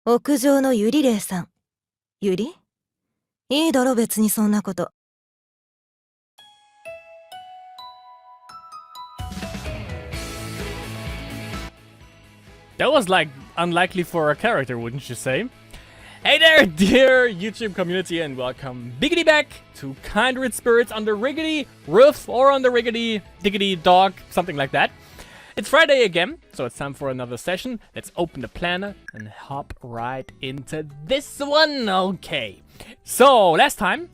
屋上のユリレイさん。ユリ？いいだろ別にそんなこと。That was like unlikely for a character, wouldn't you say? Hey there, dear YouTube community, and welcome biggity back to Kindred Spirits on the Riggedy Roof or on the Riggedy Diggity Dog, something like that. It's Friday again, so it's time for another session. Let's open the planner and hop right into this one. Okay, so last time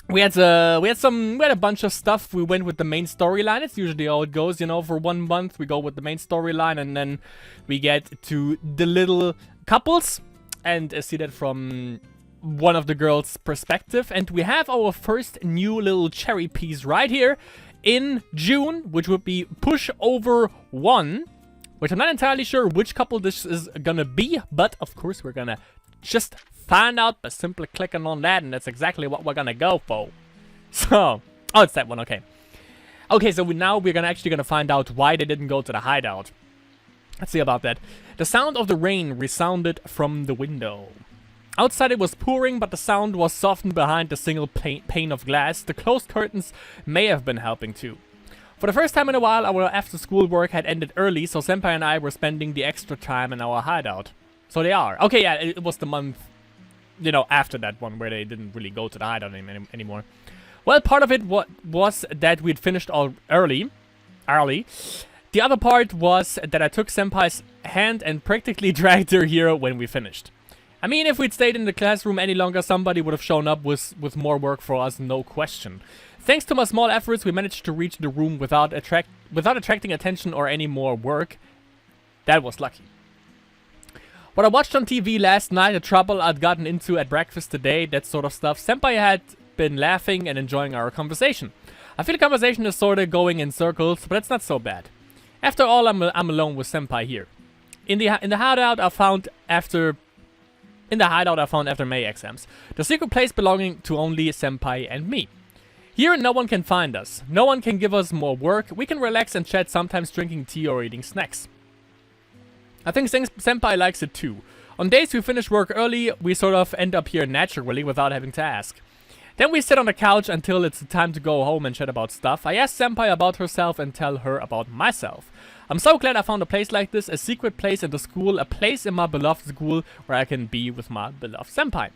we had a bunch of stuff. We went with the main storyline. It's usually how it goes, you know. For 1 month, we go with the main storyline, and then we get to the little couples and see that from one of the girls' perspective. And we have our first new little cherry piece right here in June, which would be Pushover 1, which I'm not entirely sure which couple this is gonna be, but of course we're gonna just find out by simply clicking on that, and that's exactly what we're gonna go for. So, oh, it's that one, okay. Okay, so we're actually gonna find out why they didn't go to the hideout. Let's see about that. The sound of the rain resounded from the window. Outside it was pouring, but the sound was softened behind the single pane of glass. The closed curtains may have been helping too. For the first time in a while, our after-school work had ended early, so Senpai and I were spending the extra time in our hideout. So they are. Okay, yeah, it was the month, you know, after that one where they didn't really go to the hideout anymore. Well, part of it was that we'd finished all early. The other part was that I took Senpai's hand and practically dragged her here when we finished. I mean, if we'd stayed in the classroom any longer, somebody would have shown up with more work for us, no question. Thanks to my small efforts, we managed to reach the room without attracting attention or any more work. That was lucky. What I watched on TV last night, the trouble I'd gotten into at breakfast today, that sort of stuff, Senpai had been laughing and enjoying our conversation. I feel the conversation is sorta going in circles, but it's not so bad. After all, I'm alone with Senpai here. In the hideout I found after May exams. The secret place belonging to only Senpai and me. Here no one can find us. No one can give us more work. We can relax and chat, sometimes drinking tea or eating snacks. I think Senpai likes it too. On days we finish work early, we sort of end up here naturally without having to ask. Then we sit on the couch until it's time to go home and chat about stuff. I ask Senpai about herself and tell her about myself. I'm so glad I found a place like this, a secret place in the school, a place in my beloved school where I can be with my beloved Senpai.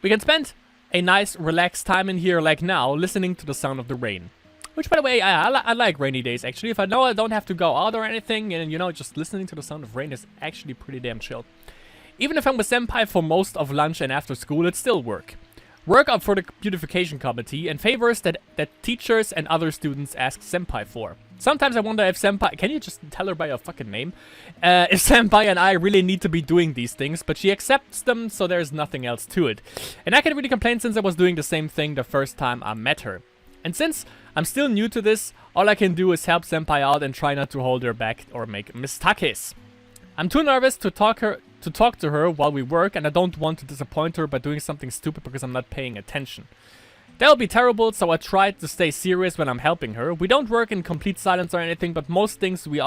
We can spend a nice relaxed time in here like now, listening to the sound of the rain. Which, by the way, I like rainy days actually. If I know I don't have to go out or anything, and you know, just listening to the sound of rain is actually pretty damn chill. Even if I'm with Senpai for most of lunch and after school, it's still work. Work up for the beautification committee and favors that teachers and other students ask Senpai for. Sometimes I wonder if Senpai... Can you just tell her by her fucking name? If Senpai and I really need to be doing these things, but she accepts them, so there's nothing else to it. And I can't really complain since I was doing the same thing the first time I met her. And since I'm still new to this, all I can do is help Senpai out and try not to hold her back or make mistakes. I'm too nervous to talk to her while we work, and I don't want to disappoint her by doing something stupid because I'm not paying attention. That would be terrible, so I try to stay serious when I'm helping her. We don't work in complete silence or anything, but most things we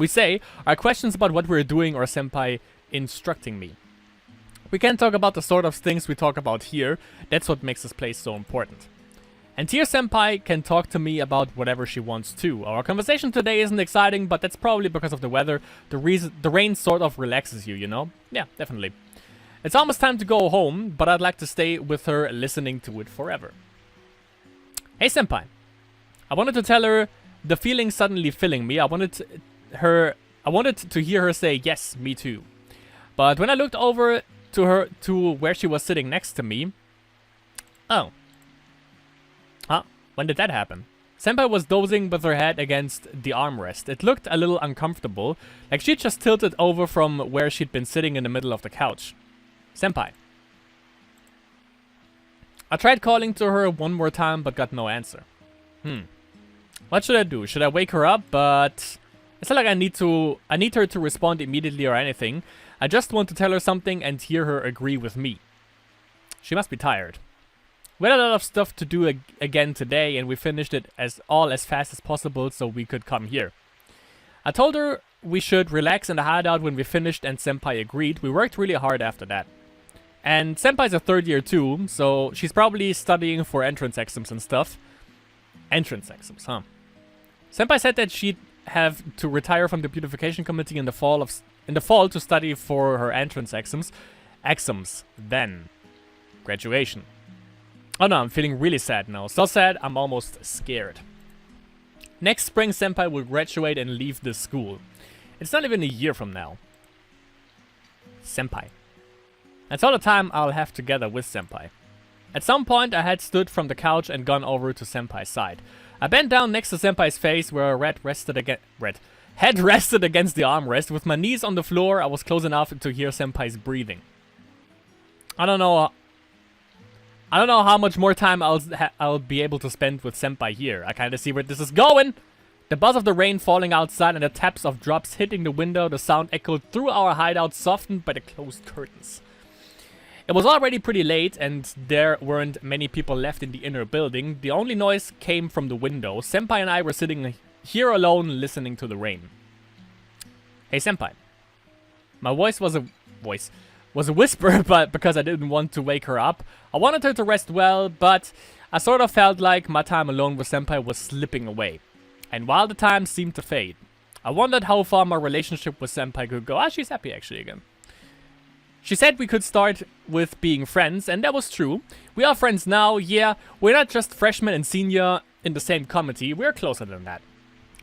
say are questions about what we're doing or Senpai instructing me. We can't talk about the sort of things we talk about here. That's what makes this place so important. And here Senpai can talk to me about whatever she wants to. Our conversation today isn't exciting, but that's probably because of the weather. The rain sort of relaxes you, you know? Yeah, definitely. It's almost time to go home, but I'd like to stay with her listening to it forever. Hey Senpai. I wanted to tell her the feeling suddenly filling me. I wanted to hear her say, yes, me too. But when I looked over to where she was sitting next to me... Oh. Huh? When did that happen? Senpai was dozing with her head against the armrest. It looked a little uncomfortable, like she just tilted over from where she'd been sitting in the middle of the couch. Senpai. I tried calling to her one more time, but got no answer. What should I do? Should I wake her up? But it's not like I need her to respond immediately or anything. I just want to tell her something and hear her agree with me. She must be tired. We had a lot of stuff to do again today, and we finished it as fast as possible so we could come here. I told her we should relax in the hideout when we finished, and Senpai agreed. We worked really hard after that. And Senpai's a third year too, so she's probably studying for entrance exams and stuff. Entrance exams, huh? Senpai said that she'd have to retire from the beautification committee in the fall to study for her entrance exams. Then graduation. Oh no, I'm feeling really sad now. So sad, I'm almost scared. Next spring, Senpai will graduate and leave the school. It's not even a year from now. Senpai. That's all the time I'll have together with Senpai. At some point, I had stood from the couch and gone over to Senpai's side. I bent down next to Senpai's face where a head rested against the armrest. With my knees on the floor, I was close enough to hear Senpai's breathing. I don't know how much more time I'll be able to spend with Senpai here. I kind of see where this is going. The buzz of the rain falling outside and the taps of drops hitting the window, the sound echoed through our hideout, softened by the closed curtains. It was already pretty late, and there weren't many people left in the inner building. The only noise came from the window. Senpai and I were sitting here alone, listening to the rain. Hey, Senpai. My voice was a whisper, but because I didn't want to wake her up. I wanted her to rest well, but I sort of felt like my time alone with Senpai was slipping away. And while the time seemed to fade, I wondered how far my relationship with Senpai could go. Ah, she's happy actually again. She said we could start with being friends, and that was true. We are friends now, yeah. We're not just freshmen and senior in the same committee, we're closer than that.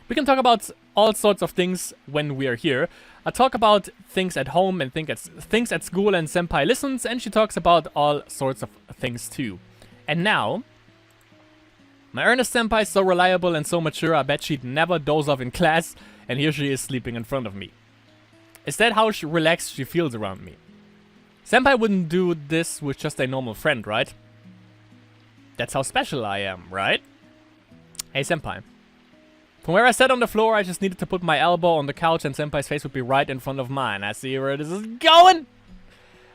We can talk about all sorts of things when we're here. I talk about things at home and things at school, and Senpai listens, and she talks about all sorts of things too. And now, my earnest Senpai is so reliable and so mature, I bet she'd never doze off in class, and here she is sleeping in front of me. Is that how relaxed she feels around me? Senpai wouldn't do this with just a normal friend, right? That's how special I am, right? Hey, Senpai. From where I sat on the floor, I just needed to put my elbow on the couch and Senpai's face would be right in front of mine. I see where this is going!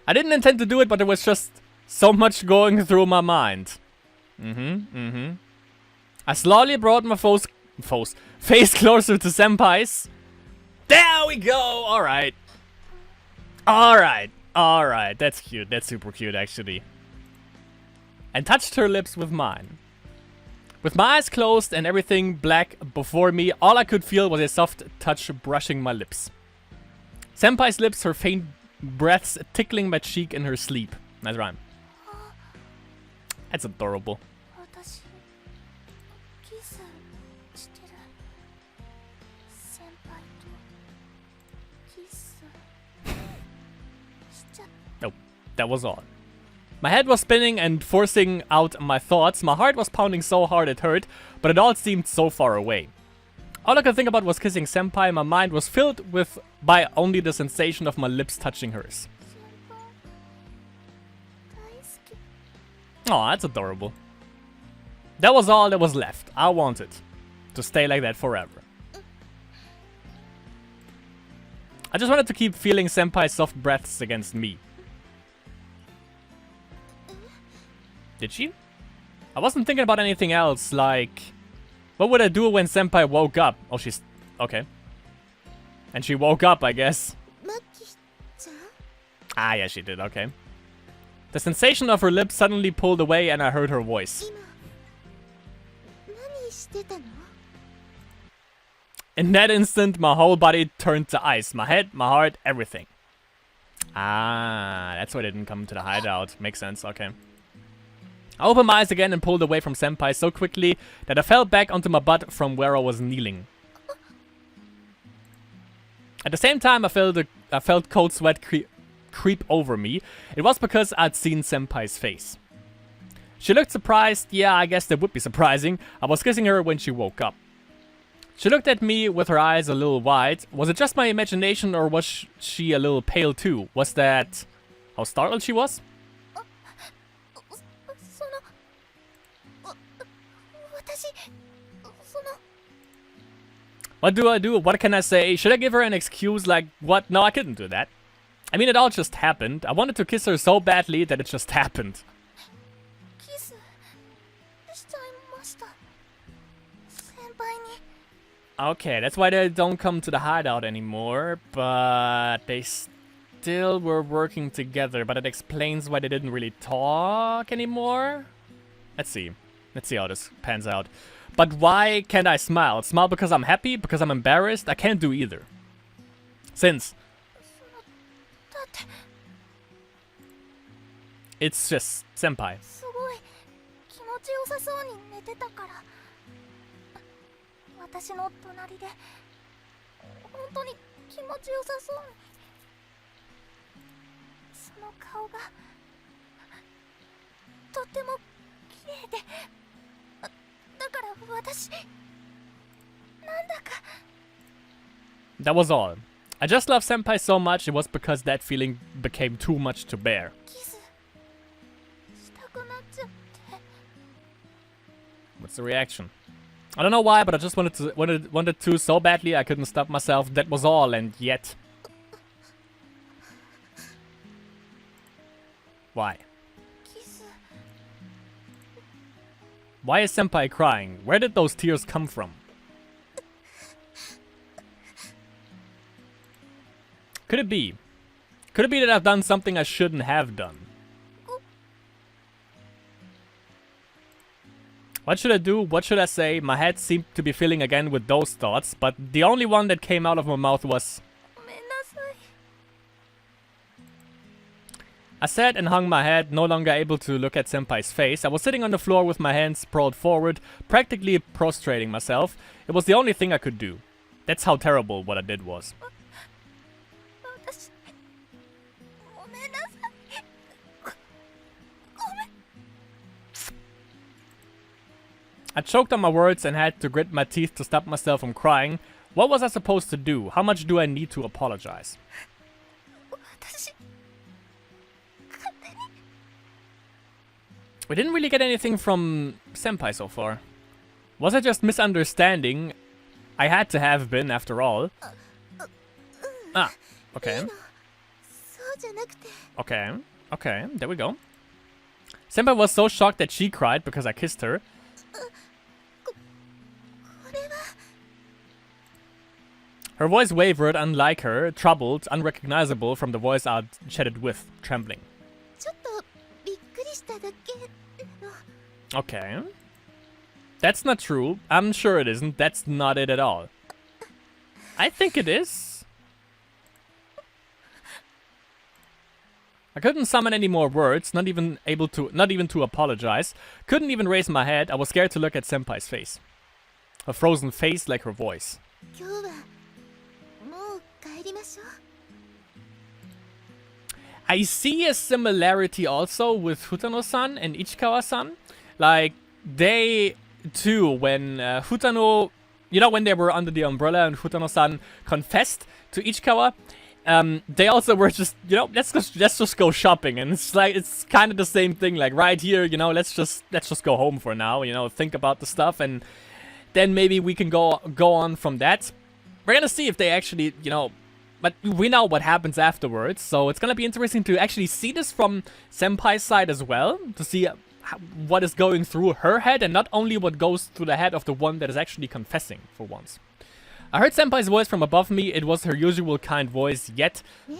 I didn't intend to do it, but there was just so much going through my mind. I slowly brought my face closer to Senpai's. There we go! Alright. Alright, that's cute. That's super cute, actually. And touched her lips with mine. With my eyes closed and everything black before me, all I could feel was a soft touch brushing my lips. Senpai's lips, her faint breaths tickling my cheek in her sleep. Nice rhyme. That's adorable. Nope, that was all. My head was spinning and forcing out my thoughts. My heart was pounding so hard it hurt, but it all seemed so far away. All I could think about was kissing Senpai. My mind was filled by only the sensation of my lips touching hers. Oh, that's adorable. That was all that was left. I wanted to stay like that forever. I just wanted to keep feeling Senpai's soft breaths against me. Did she? I wasn't thinking about anything else, like... What would I do when Senpai woke up? Oh, she's... Okay. And she woke up, I guess. Ah, yeah, she did, okay. The sensation of her lips suddenly pulled away and I heard her voice. In that instant, my whole body turned to ice. My head, my heart, everything. Ah, that's why I didn't come to the hideout. Makes sense, okay. I opened my eyes again and pulled away from Senpai so quickly that I fell back onto my butt from where I was kneeling. At the same time, I felt cold sweat creep over me. It was because I'd seen Senpai's face. She looked surprised. Yeah, I guess that would be surprising. I was kissing her when she woke up. She looked at me with her eyes a little wide. Was it just my imagination or was she a little pale too? Was that how startled she was? What do I do? What can I say? Should I give her an excuse like, what? No, I couldn't do that. I mean, it all just happened. I wanted to kiss her so badly that it just happened. Okay, that's why they don't come to the hideout anymore, but they still were working together, but it explains why they didn't really talk anymore. Let's see. Let's see how this pans out. But why can't I smile? Smile because I'm happy? Because I'm embarrassed? I can't do either. Since it's just senpai. すごい気持ちよさそうに寝てたから私の隣で本当に気持ちよさそうにその顔がとっても綺麗でだから私なんだか That was all. I just love senpai so much, it was because that feeling became too much to bear. キスしたくなっちゃって What's the reaction? I don't know why, but I just wanted to so badly I couldn't stop myself. That was all, and yet. Why? キス Why is senpai crying? Where did those tears come from? Could it be? Could it be that I've done something I shouldn't have done? What should I do? What should I say? My head seemed to be filling again with those thoughts, but the only one that came out of my mouth was... ごめんなさい I sat and hung my head, no longer able to look at senpai's face. I was sitting on the floor with my hands sprawled forward, practically prostrating myself. It was the only thing I could do. That's how terrible what I did was. 私ごめんなさいごめん I choked on my words and had to grit my teeth to stop myself from crying. What was I supposed to do? How much do I need to apologize? 私勝手に We didn't really get anything from senpai so far. Was I just misunderstanding? I had to have been, after all. Ah, okay. そうじゃなくて Okay, okay, there we go. Senpai was so shocked that she cried because I kissed her. これは Her voice wavered, unlike her, troubled, unrecognizable from the voice I'd chatted with, trembling. ちょっとびっくりしただけの Okay. That's not true. I'm sure it isn't. That's not it at all. I think it is. I couldn't summon any more words, not even to apologize. Couldn't even raise my head. I was scared to look at senpai's face. Her frozen face like her voice. 今日はもう帰りましょう I see a similarity also with Futano-san and Ichikawa-san. Like, they too, when Futano, you know, when they were under the umbrella and Futano-san confessed to Ichikawa, they also were just, you know, let's just go shopping, and it's like, it's kind of the same thing, like right here, you know, let's just go home for now, you know, think about the stuff, and then maybe we can go on from that. We're gonna see if they actually, you know, but we know what happens afterwards, so it's gonna be interesting to actually see this from Senpai's side as well, to see what is going through her head, and not only what goes through the head of the one that is actually confessing for once. I heard Senpai's voice from above me. It was her usual kind voice, yet... え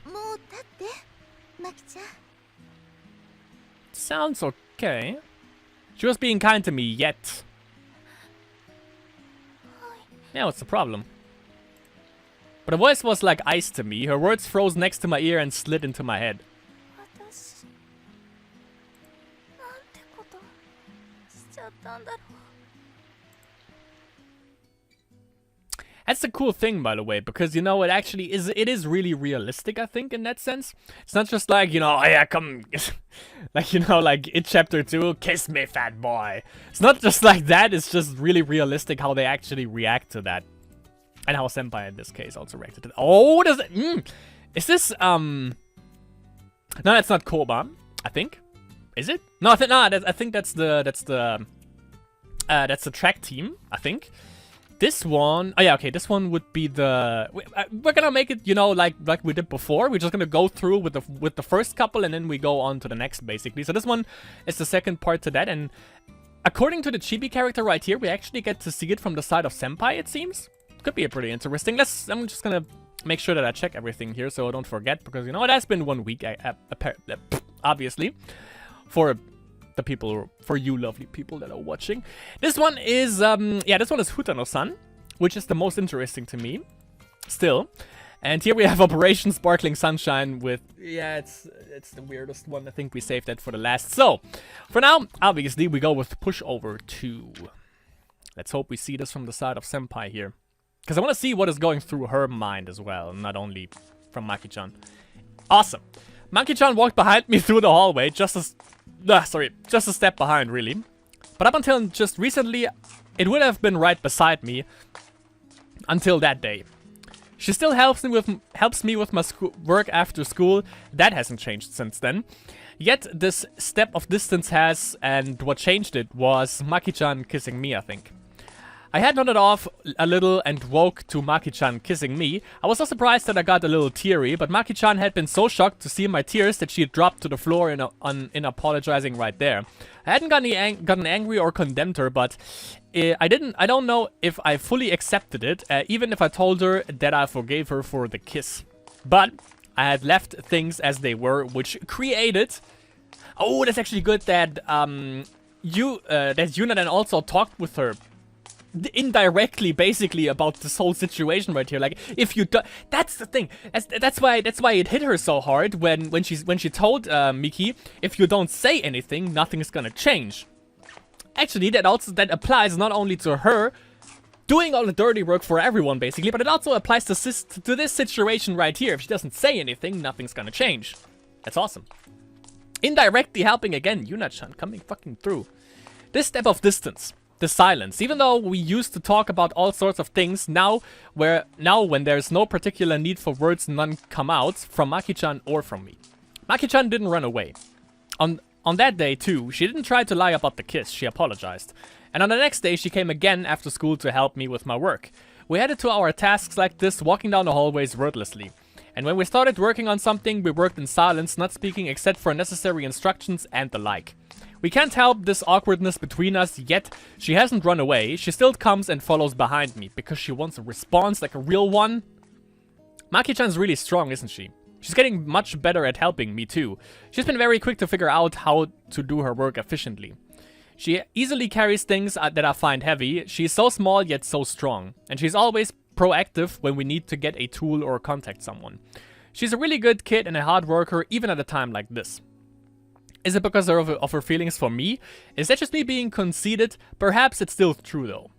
もう立ってマキちゃん Sounds okay. She was being kind to me, yet... Yeah, what's the problem? But her voice was like ice to me. Her words froze next to my ear and slid into my head. 私なんてことしちゃったんだろう That's the cool thing, by the way, because, you know, it actually is, it is really realistic, I think, in that sense. It's not just like, you know, oh yeah, come, like, you know, like, in chapter 2, kiss me, fat boy. It's not just like that, it's just really realistic how they actually react to that. And how Senpai, in this case, also reacted to that. Oh, does it, is this, no, that's not Koba, I think. Is it? No, I think that's the track team, I think. This one, oh yeah, okay, this one would be the, we're gonna make it, you know, like we did before. We're just gonna go through with the first couple, and then we go on to the next, basically. So this one is the second part to that, and according to the chibi character right here, we actually get to see it from the side of Senpai, it seems. Could be pretty interesting. I'm just gonna make sure that I check everything here so I don't forget, because, you know, it has been 1 week, obviously, for the people, for you lovely people that are watching. This one is, this one is Hutano-san, which is the most interesting to me, still. And here we have Operation Sparkling Sunshine with, it's the weirdest one. I think we saved that for the last. So, for now, obviously, we go with Pushover 2. Let's hope we see this from the side of Senpai here. Because I want to see what is going through her mind as well, not only from Maki-chan. Awesome. Maki-chan walked behind me through the hallway, just a step behind, really. But up until just recently, it would have been right beside me until that day. She still helps me with my work after school. That hasn't changed since then. Yet this step of distance has, and what changed it was Maki-chan kissing me, I think. I had nodded off a little and woke to Maki-chan kissing me. I was so surprised that I got a little teary, but Maki-chan had been so shocked to see my tears that she had dropped to the floor in apologizing right there. I hadn't gotten angry or condemned her, but I don't know if I fully accepted it, even if I told her that I forgave her for the kiss. But I had left things as they were, which created... Oh, that's actually good that that Yuna then also talked with her indirectly, basically, about this whole situation right here. Like, if you do, that's the thing. That's why it hit her so hard when she told Miki, if you don't say anything, nothing's gonna change. Actually, that applies not only to her doing all the dirty work for everyone, basically, but it also applies to this situation right here. If she doesn't say anything, nothing's gonna change. That's awesome. Indirectly helping again, Yuna-chan coming fucking through. This step of distance. The silence. Even though we used to talk about all sorts of things, now when there's no particular need for words, none come out from Maki-chan or from me. Maki-chan didn't run away. On that day too, she didn't try to lie about the kiss, she apologized. And on the next day, she came again after school to help me with my work. We headed to our tasks like this, walking down the hallways wordlessly. And when we started working on something, we worked in silence, not speaking except for necessary instructions and the like. We can't help this awkwardness between us, yet she hasn't run away. She still comes and follows behind me, because she wants a response like a real one. Maki-chan's really strong, isn't she? She's getting much better at helping me too. She's been very quick to figure out how to do her work efficiently. She easily carries things that I find heavy. She's so small yet so strong. And she's always proactive when we need to get a tool or contact someone. She's a really good kid and a hard worker, even at a time like this. Is it because of her feelings for me? Is that just me being conceited? Perhaps it's still true though.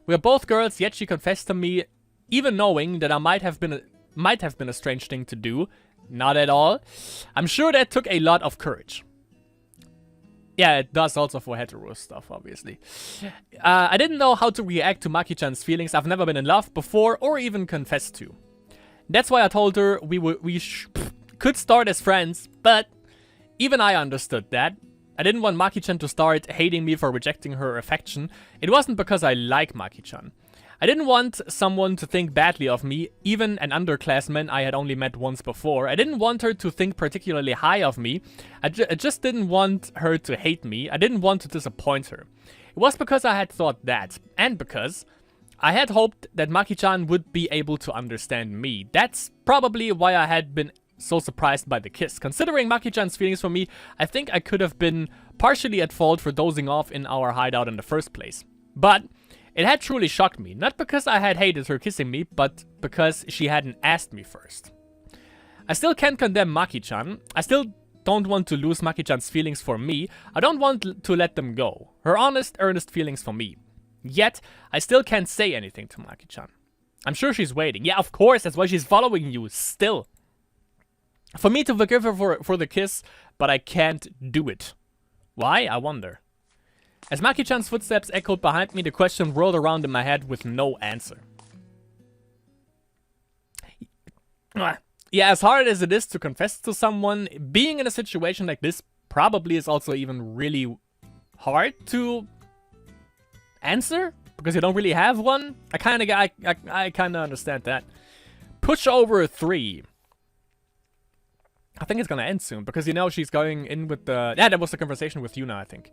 We are both girls, yet she confessed to me, even knowing that I might have been a strange thing to do. Not at all. I'm sure that took a lot of courage. Yeah, it does also for hetero stuff, obviously. I didn't know how to react to Maki-chan's feelings. I've never been in love before or even confessed to. That's why I told her we could start as friends, but even I understood that. I didn't want Maki-chan to start hating me for rejecting her affection. It wasn't because I like Maki-chan. I didn't want someone to think badly of me, even an underclassman I had only met once before. I didn't want her to think particularly high of me. I just didn't want her to hate me. I didn't want to disappoint her. It was because I had thought that, and because I had hoped that Maki-chan would be able to understand me. That's probably why I had been so surprised by the kiss. Considering Maki-chan's feelings for me, I think I could have been partially at fault for dozing off in our hideout in the first place. But it had truly shocked me, not because I had hated her kissing me, but because she hadn't asked me first. I still can't condemn Maki-chan. I still don't want to lose Maki-chan's feelings for me. I don't want to let them go. Her honest, earnest feelings for me. Yet, I still can't say anything to Maki-chan. I'm sure she's waiting. Yeah, of course, that's why she's following you, still. For me to forgive her for the kiss, but I can't do it. Why? I wonder. As Maki-chan's footsteps echoed behind me, the question whirled around in my head with no answer. Yeah, as hard as it is to confess to someone, being in a situation like this probably is also even really hard to answer, because you don't really have one. I kind of understand that. Pushover 3. I think it's gonna end soon, because you know she's going in with the... Yeah, that was the conversation with Yuna, I think.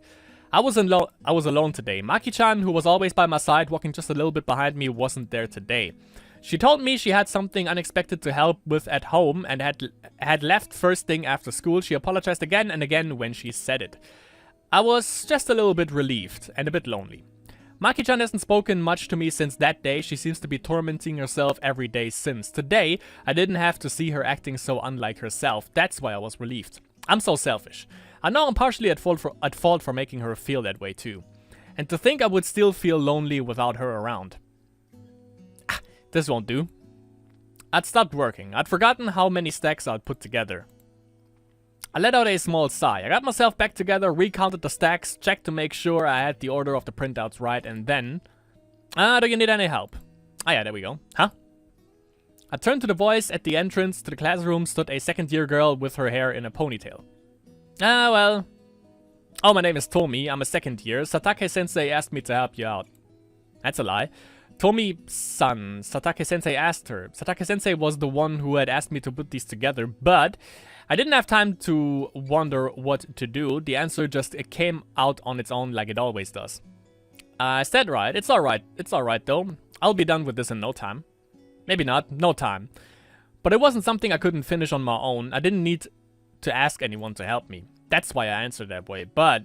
I was alone today. Maki-chan, who was always by my side, walking just a little bit behind me, wasn't there today. She told me she had something unexpected to help with at home and had left first thing after school. She apologized again and again when she said it. I was just a little bit relieved and a bit lonely. Maki-chan hasn't spoken much to me since that day. She seems to be tormenting herself every day since. Today, I didn't have to see her acting so unlike herself. That's why I was relieved. I'm so selfish. I know I'm partially at fault for making her feel that way too. And to think I would still feel lonely without her around. This won't do. I'd stopped working. I'd forgotten how many stacks I'd put together. I let out a small sigh. I got myself back together, recounted the stacks, checked to make sure I had the order of the printouts right, and then... do you need any help? Ah yeah, there we go. Huh? I turned to the voice. At the entrance to the classroom stood a second-year girl with her hair in a ponytail. Well... Oh, my name is Tomi. I'm a second year. Satake-sensei asked me to help you out. That's a lie. Tomi-san, Satake-sensei asked her. Satake-sensei was the one who had asked me to put these together, but I didn't have time to wonder what to do. The answer just came out on its own like it always does. I said right. It's alright. It's alright though. I'll be done with this in no time. Maybe not. No time. But it wasn't something I couldn't finish on my own. I didn't need to ask anyone to help me. That's why I answered that way. But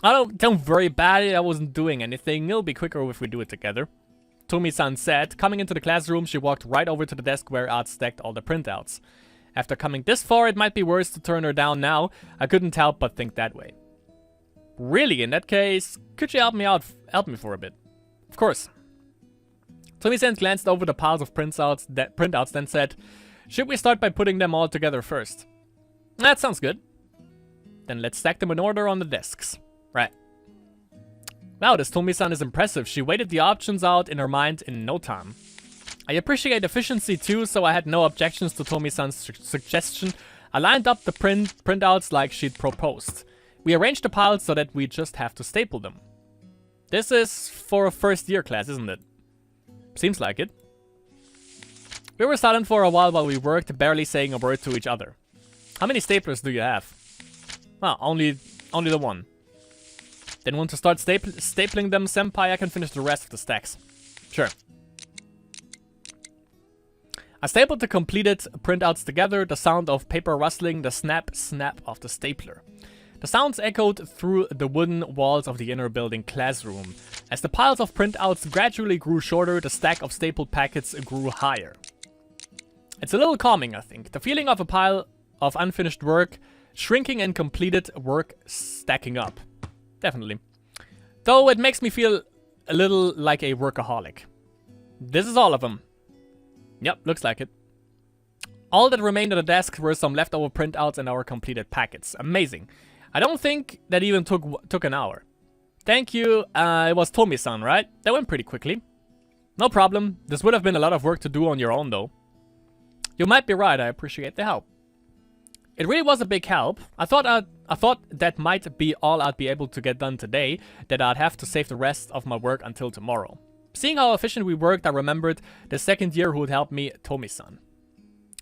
don't worry about it. I wasn't doing anything. It'll be quicker if we do it together. Tomi-san said. Coming into the classroom, she walked right over to the desk where I'd stacked all the printouts. After coming this far, it might be worse to turn her down now. I couldn't help but think that way. Really? In that case, could you help me out? Help me for a bit. Of course. Tomi-san glanced over the piles of printouts, then said, "Should we start by putting them all together first?" That sounds good. Then let's stack them in order on the desks. Right. Wow, this Tomi-san is impressive. She weighed the options out in her mind in no time. I appreciate efficiency too, so I had no objections to Tomi-san's suggestion. I lined up the printouts like she'd proposed. We arranged the piles so that we just have to staple them. This is for a first year class, isn't it? Seems like it. We were silent for a while we worked, barely saying a word to each other. How many staplers do you have? Well, only the one. Then want to start stapling them, senpai? I can finish the rest of the stacks. Sure. I stapled the completed printouts together, the sound of paper rustling, the snap of the stapler. The sounds echoed through the wooden walls of the inner building classroom. As the piles of printouts gradually grew shorter, the stack of stapled packets grew higher. It's a little calming, I think. The feeling of a pile of unfinished work, shrinking and completed work stacking up. Definitely. Though it makes me feel a little like a workaholic. This is all of them. Yep, looks like it. All that remained on the desk were some leftover printouts and our completed packets. Amazing. I don't think that even took an hour. Thank you. It was Tomi-san, right? That went pretty quickly. No problem. This would have been a lot of work to do on your own, though. You might be right. I appreciate the help. It really was a big help. I thought that might be all I'd be able to get done today, that I'd have to save the rest of my work until tomorrow. Seeing how efficient we worked, I remembered the second year who had helped me, Tomi-san.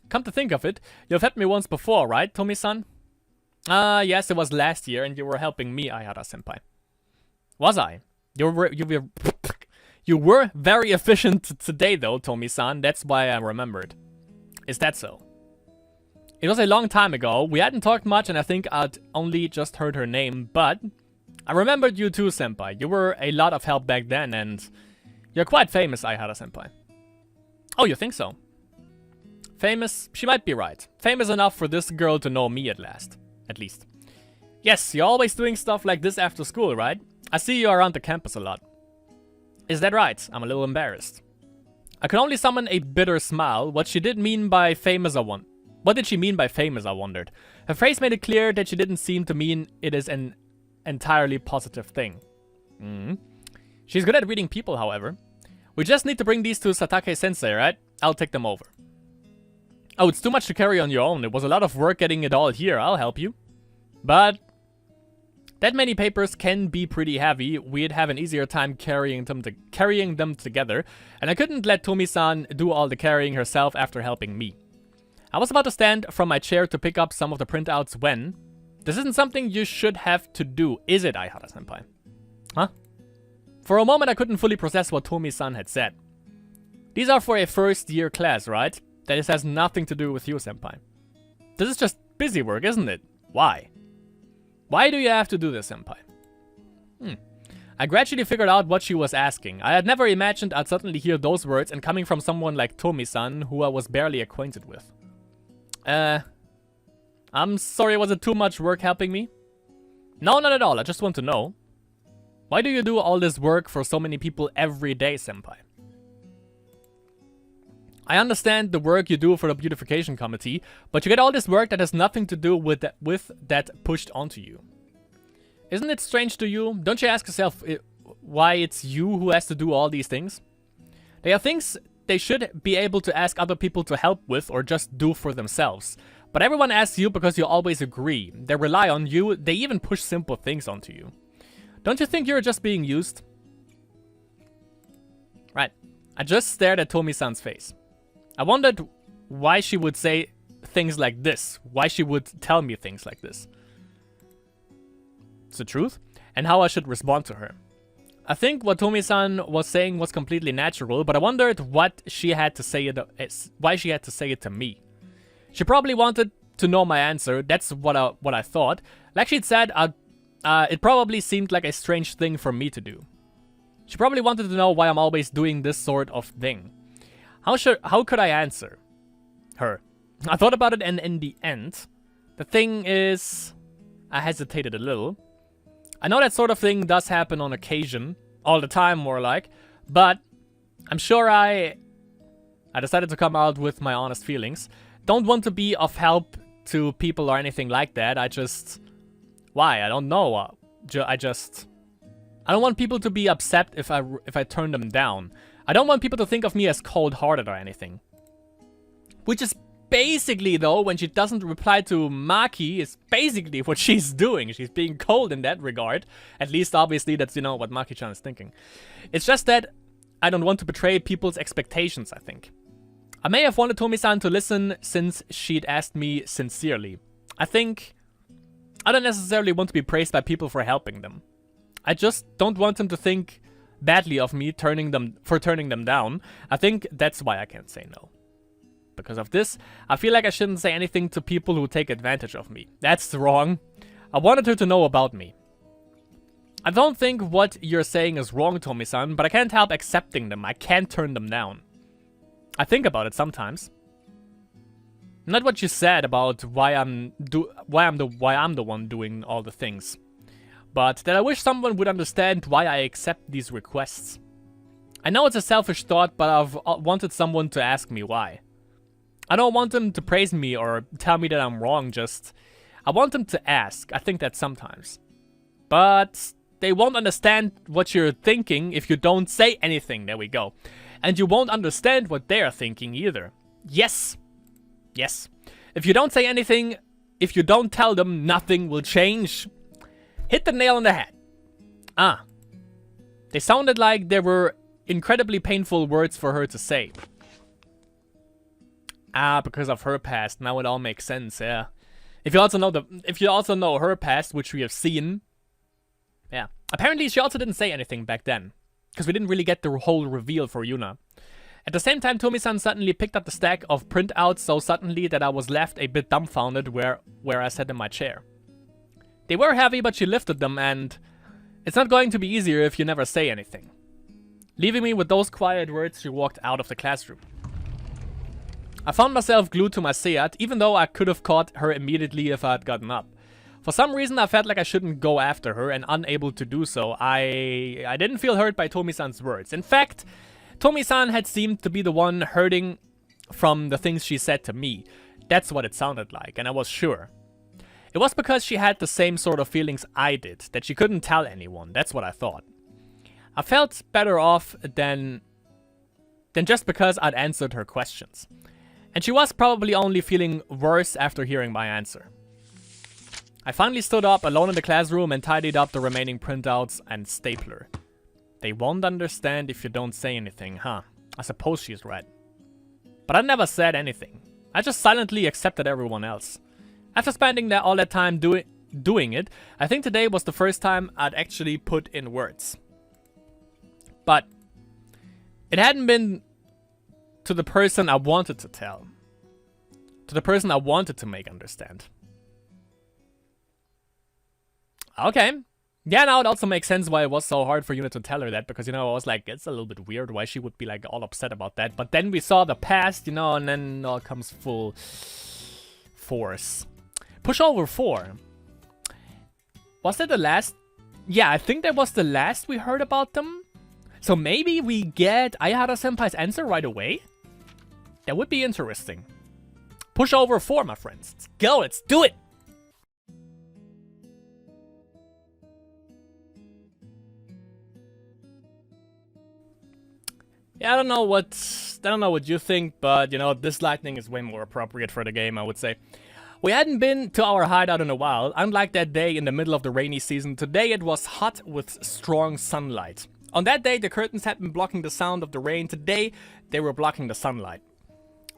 Come to think of it, you've helped me once before, right, Tomi-san? Yes, it was last year, and you were helping me, Ayara-senpai. Was I? You were very efficient today, though, Tomi-san. That's why I remembered. Is that so? It was a long time ago. We hadn't talked much, and I think I'd only just heard her name, but I remembered you too, senpai. You were a lot of help back then, and you're quite famous, Aihara-senpai. Oh, you think so? Famous? She might be right. Famous enough for this girl to know me at least. Yes, you're always doing stuff like this after school, right? I see you around the campus a lot. Is that right? I'm a little embarrassed. I could only summon a bitter smile. What did she mean by famous, I wondered. Her face made it clear that she didn't seem to mean it is an entirely positive thing. She's good at reading people, however. We just need to bring these to Satake-sensei, right? I'll take them over. Oh, it's too much to carry on your own. It was a lot of work getting it all here. I'll help you. But that many papers can be pretty heavy. We'd have an easier time carrying them together, and I couldn't let Tomi-san do all the carrying herself after helping me. I was about to stand from my chair to pick up some of the printouts when This isn't something you should have to do, is it, Aihara-senpai? Huh? For a moment I couldn't fully process what Tomi-san had said. These are for a first-year class, right? This has nothing to do with you, senpai. This is just busy work, isn't it? Why? Why do you have to do this, senpai? I gradually figured out what she was asking. I had never imagined I'd suddenly hear those words, and coming from someone like Tomi-san, who I was barely acquainted with. I'm sorry, was it too much work helping me? No, not at all, I just want to know. Why do you do all this work for so many people every day, senpai? I understand the work you do for the beautification committee, but you get all this work that has nothing to do with that pushed onto you. Isn't it strange to you? Don't you ask yourself why it's you who has to do all these things? They are things they should be able to ask other people to help with or just do for themselves. But everyone asks you because you always agree. They rely on you, they even push simple things onto you. Don't you think you're just being used? Right. I just stared at Tomi-san's face. I wondered why she would say things like this. Why she would tell me things like this. It's the truth, and how I should respond to her. I think what Tomi-san was saying was completely natural, but I wondered what she had to say why she had to say it to me. She probably wanted to know my answer. That's what I thought. Like she'd said, it probably seemed like a strange thing for me to do. She probably wanted to know why I'm always doing this sort of thing. How could I answer her? I thought about it, and in the end, the thing is, I hesitated a little. I know that sort of thing does happen on occasion, all the time more like, but I'm sure I decided to come out with my honest feelings. Don't want to be of help to people or anything like that. Why? I don't know. I don't want people to be upset if I turn them down. I don't want people to think of me as cold-hearted or anything. Which is basically, though, when she doesn't reply to Maki, is basically what she's doing. She's being cold in that regard. At least, obviously, that's, you know, what Maki-chan is thinking. It's just that I don't want to betray people's expectations, I think. I may have wanted Tomi-san to listen since she'd asked me sincerely. I think I don't necessarily want to be praised by people for helping them. I just don't want them to think badly of me turning them down. I think that's why I can't say no. Because of this, I feel like I shouldn't say anything to people who take advantage of me. That's wrong. I wanted her to know about me. I don't think what you're saying is wrong, Tomi-san, but I can't help accepting them. I can't turn them down. I think about it sometimes. Not what you said about why I'm the one doing all the things, but that I wish someone would understand why I accept these requests. I know it's a selfish thought, but I've wanted someone to ask me why. I don't want them to praise me or tell me that I'm wrong, I want them to ask. I think that sometimes. But they won't understand what you're thinking if you don't say anything. There we go. And you won't understand what they're thinking either. Yes. Yes. If you don't say anything, if you don't tell them, nothing will change. Hit the nail on the head. They sounded like they were incredibly painful words for her to say. Because of her past. Now it all makes sense, yeah. If you also know her past, which we have seen. Yeah. Apparently she also didn't say anything back then. Because we didn't really get the whole reveal for Yuna. At the same time, Tomi-san suddenly picked up the stack of printouts so suddenly that I was left a bit dumbfounded where I sat in my chair. They were heavy, but she lifted them, and it's not going to be easier if you never say anything. Leaving me with those quiet words, she walked out of the classroom. I found myself glued to my seat, even though I could have caught her immediately if I had gotten up. For some reason, I felt like I shouldn't go after her, and unable to do so, I didn't feel hurt by Tomi-san's words. In fact, Tomi-san had seemed to be the one hurting from the things she said to me. That's what it sounded like, and I was sure. It was because she had the same sort of feelings I did, that she couldn't tell anyone. That's what I thought. I felt better off than just because I'd answered her questions. And she was probably only feeling worse after hearing my answer. I finally stood up alone in the classroom and tidied up the remaining printouts and stapler. They won't understand if you don't say anything, huh? I suppose she's right. But I never said anything. I just silently accepted everyone else. After spending all that time doing it, I think today was the first time I'd actually put in words. But it hadn't been to the person I wanted to tell. To the person I wanted to make understand. Okay. Yeah, now it also makes sense why it was so hard for Yuna to tell her that, because, you know, I was like, it's a little bit weird why she would be, like, all upset about that. But then we saw the past, you know, and then it all comes full force. Pushover 4. Was that the last? Yeah, I think that was the last we heard about them. So maybe we get Ayahara-senpai's answer right away? That would be interesting. Pushover 4, my friends. Let's go, let's do it! Yeah, I don't know what you think, but, you know, this lightning is way more appropriate for the game, I would say. We hadn't been to our hideout in a while. Unlike that day in the middle of the rainy season, today it was hot with strong sunlight. On that day, the curtains had been blocking the sound of the rain. Today, they were blocking the sunlight.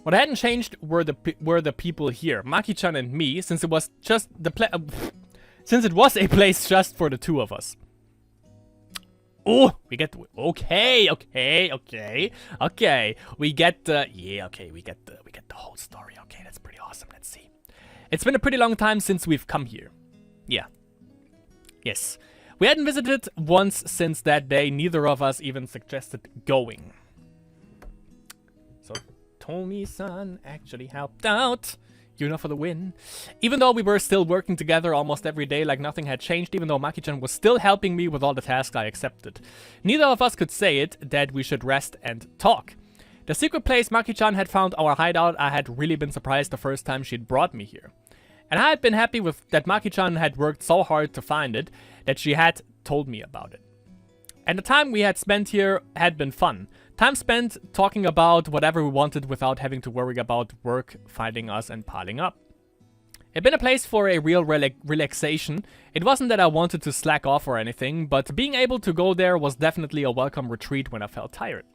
What hadn't changed were the people here, Maki-chan and me, since it was just since it was a place just for the two of us. Oh, we get the, okay. We get the we get the whole story. Okay, that's pretty awesome. Let's see. It's been a pretty long time since we've come here. Yeah. Yes. We hadn't visited once since that day. Neither of us even suggested going. So Tomi-san actually helped out. Yuna for the win. Even though we were still working together almost every day like nothing had changed, even though Maki-chan was still helping me with all the tasks I accepted. Neither of us could say it that we should rest and talk. The secret place Maki-chan had found our hideout, I had really been surprised the first time she'd brought me here. And I had been happy with that Maki-chan had worked so hard to find it that she had told me about it. And the time we had spent here had been fun. Time spent talking about whatever we wanted without having to worry about work finding us and piling up. It'd been a place for a real relaxation. It wasn't that I wanted to slack off or anything, but being able to go there was definitely a welcome retreat when I felt tired.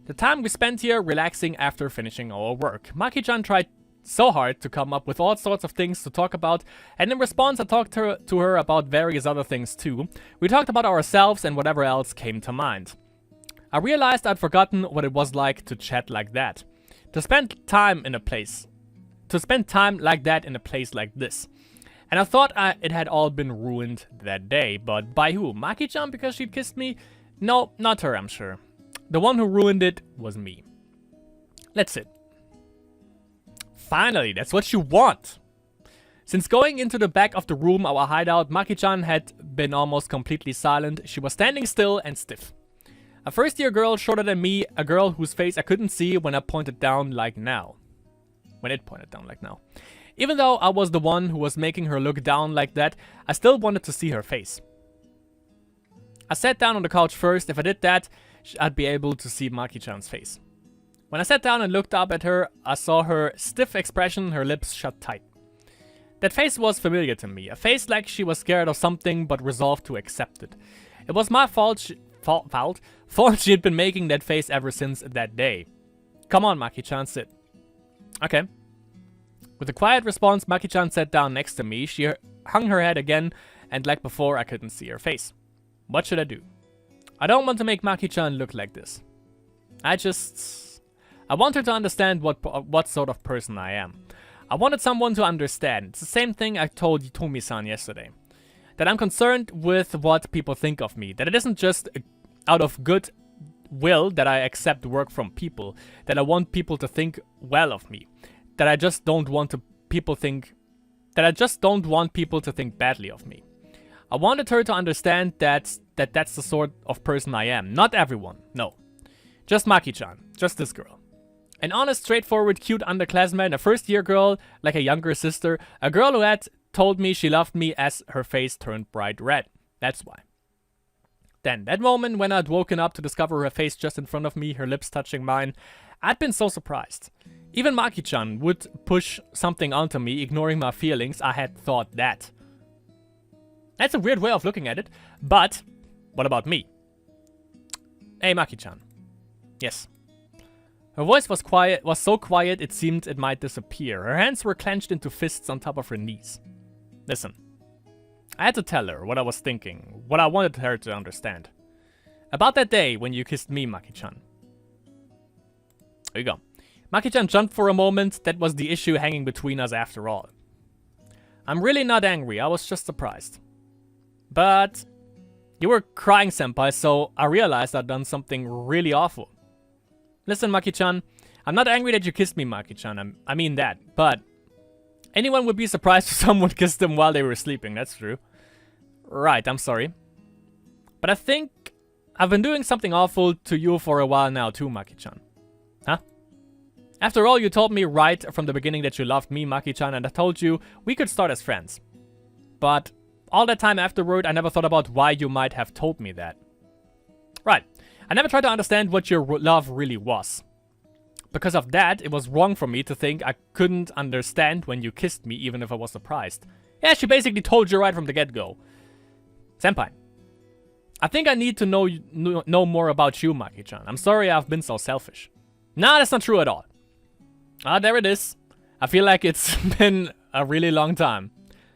The time we spent here relaxing after finishing our work. Maki-chan tried so hard to come up with all sorts of things to talk about, and in response I talked to her about various other things too. We talked about ourselves and whatever else came to mind. I realized I'd forgotten what it was like to chat like that. To spend time like that in a place like this. And I thought it had all been ruined that day, but by who? Maki-chan because she'd kissed me? No, not her, I'm sure. The one who ruined it was me. Let's sit. Finally, that's what you want! Since going into the back of the room, our hideout, Maki-chan had been almost completely silent. She was standing still and stiff. A first-year girl shorter than me, a girl whose face I couldn't see when it pointed down like now. Even though I was the one who was making her look down like that, I still wanted to see her face. I sat down on the couch first. If I did that, I'd be able to see Maki-chan's face. When I sat down and looked up at her, I saw her stiff expression, her lips shut tight. That face was familiar to me, a face like she was scared of something but resolved to accept it. It was my fault she had been making that face ever since that day. Come on, Maki-chan, sit. Okay. With a quiet response, Maki-chan sat down next to me. She hung her head again, and like before, I couldn't see her face. What should I do? I don't want to make Maki-chan look like this. I want her to understand what sort of person I am. I wanted someone to understand. It's the same thing I told Tomi-san yesterday. That I'm concerned with what people think of me. That it isn't just out of good will that I accept work from people. That I want people to think well of me. That I just don't want people to think badly of me. I wanted her to understand that's the sort of person I am. Not everyone, no. Just Maki-chan, just this girl. An honest, straightforward, cute underclassman, a first-year girl, like a younger sister, a girl who had told me she loved me as her face turned bright red. That's why. Then, that moment when I'd woken up to discover her face just in front of me, her lips touching mine, I'd been so surprised. Even Maki-chan would push something onto me, ignoring my feelings. I had thought that. That's a weird way of looking at it, but what about me? Hey, Maki-chan. Yes. Her voice was so quiet it seemed it might disappear. Her hands were clenched into fists on top of her knees. Listen, I had to tell her what I was thinking, what I wanted her to understand. About that day when you kissed me, Maki-chan. There you go. Maki-chan jumped for a moment. That was the issue hanging between us after all. I'm really not angry, I was just surprised. But you were crying, senpai, so I realized I'd done something really awful. Listen, Maki-chan, I'm not angry that you kissed me, Maki-chan. I mean that, but anyone would be surprised if someone kissed them while they were sleeping, that's true. Right, I'm sorry. But I think I've been doing something awful to you for a while now too, Maki-chan. Huh? After all, you told me right from the beginning that you loved me, Maki-chan, and I told you we could start as friends. But all that time afterward, I never thought about why you might have told me that. Right. I never tried to understand what your love really was. Because of that, it was wrong for me to think I couldn't understand when you kissed me, even if I was surprised. Yeah, she basically told you right from the get-go. Senpai, I think I need to know more about you, Maki-chan. I'm sorry I've been so selfish. Nah, that's not true at all. Ah, there it is. I feel like it's been a really long time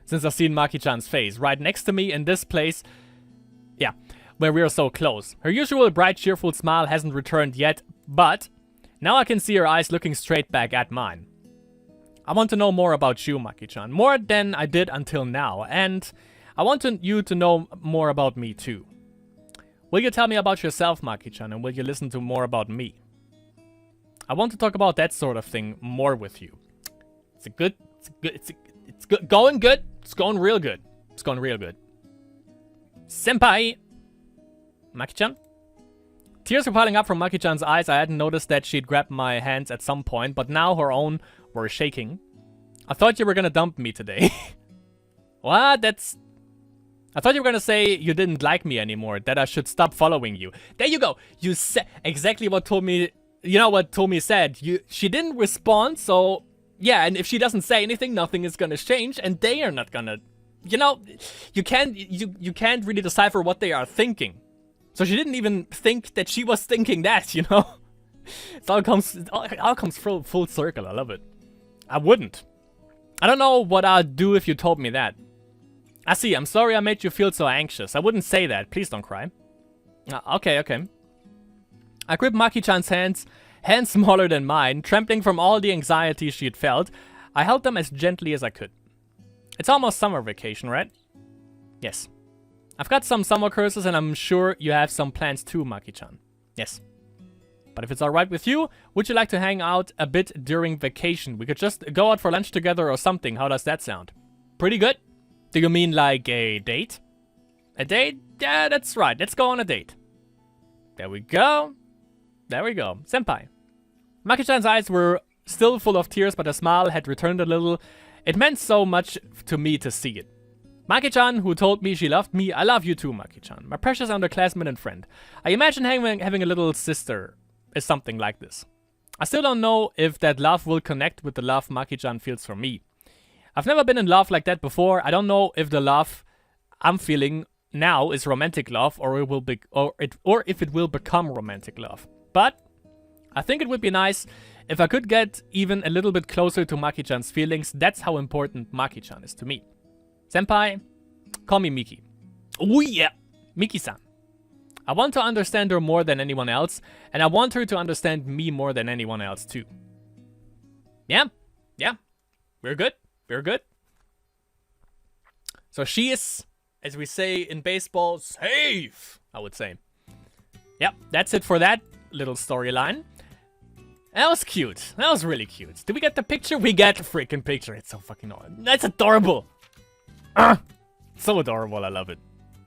since I've seen Maki-chan's face right next to me in this place. Yeah, where we're so close. Her usual bright, cheerful smile hasn't returned yet, but now I can see her eyes looking straight back at mine. I want to know more about you, Maki-chan, more than I did until now, and I want you to know more about me too. Will you tell me about yourself, Maki-chan, and will you listen to more about me? I want to talk about that sort of thing more with you. It's good, going good. It's going real good. It's going real good. Senpai! Maki-chan? Tears were piling up from Maki-chan's eyes. I hadn't noticed that she'd grabbed my hands at some point, but now her own were shaking. I thought you were gonna dump me today. What? I thought you were gonna say you didn't like me anymore, that I should stop following you. There you go. You said exactly what Tomi... You know what Tomi said. She didn't respond, so... Yeah, and if she doesn't say anything, nothing is gonna change, and they are not gonna... You know, you can't really decipher what they are thinking. So she didn't even think that she was thinking that, you know? It all comes full circle, I love it. I wouldn't. I don't know what I'd do if you told me that. I see, I'm sorry I made you feel so anxious. I wouldn't say that, please don't cry. Okay. I gripped Maki-chan's hands smaller than mine, trembling from all the anxiety she'd felt. I held them as gently as I could. It's almost summer vacation, right? Yes. I've got some summer curses and I'm sure you have some plans too, Maki-chan. Yes. But if it's alright with you, would you like to hang out a bit during vacation? We could just go out for lunch together or something. How does that sound? Pretty good? Do you mean like a date? A date? Yeah, that's right. Let's go on a date. There we go. There we go. Senpai. Maki-chan's eyes were still full of tears, but her smile had returned a little. It meant so much to me to see it. Maki-chan, who told me she loved me, I love you too, Maki-chan. My precious underclassman and friend. I imagine having a little sister is something like this. I still don't know if that love will connect with the love Maki-chan feels for me. I've never been in love like that before. I don't know if the love I'm feeling now is romantic love or if it will become romantic love. But I think it would be nice if I could get even a little bit closer to Maki-chan's feelings. That's how important Maki-chan is to me. Senpai, call me Miki. Oh yeah, Miki-san. I want to understand her more than anyone else, and I want her to understand me more than anyone else too. Yeah, we're good. So she is, as we say in baseball, safe, I would say. Yep, that's it for that little storyline. That was cute. That was really cute. Did we get the picture? We got the freaking picture. It's so fucking awesome. That's adorable. So adorable. I love it.